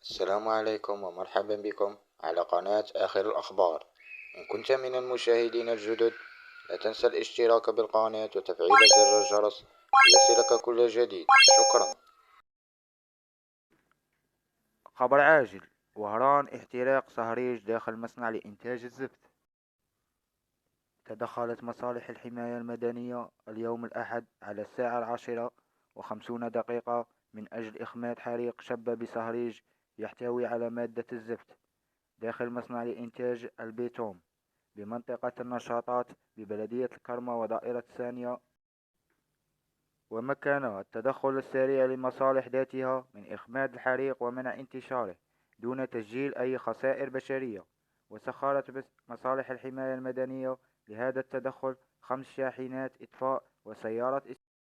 السلام عليكم ومرحبا بكم على قناة آخر الأخبار. إن كنت من المشاهدين الجدد، لا تنسى الاشتراك بالقناة وتفعيل زر الجرس ليصلك كل جديد. شكرا. خبر عاجل: وهران احتراق صهريج داخل مصنع لإنتاج الزفت. تدخلت مصالح الحماية المدنية اليوم الأحد على الساعة 10:50 من أجل إخماد حريق شب بصهريج يحتوي على مادة الزفت داخل مصنع لإنتاج البيتوم بمنطقة النشاطات ببلدية الكرمة ودائرة ثانية. ومكن التدخل السريع لمصالح ذاتها من إخماد الحريق ومنع انتشاره دون تسجيل أي خسائر بشرية. وسخرت مصالح الحماية المدنية لهذا التدخل 5 شاحنات إطفاء وسيارة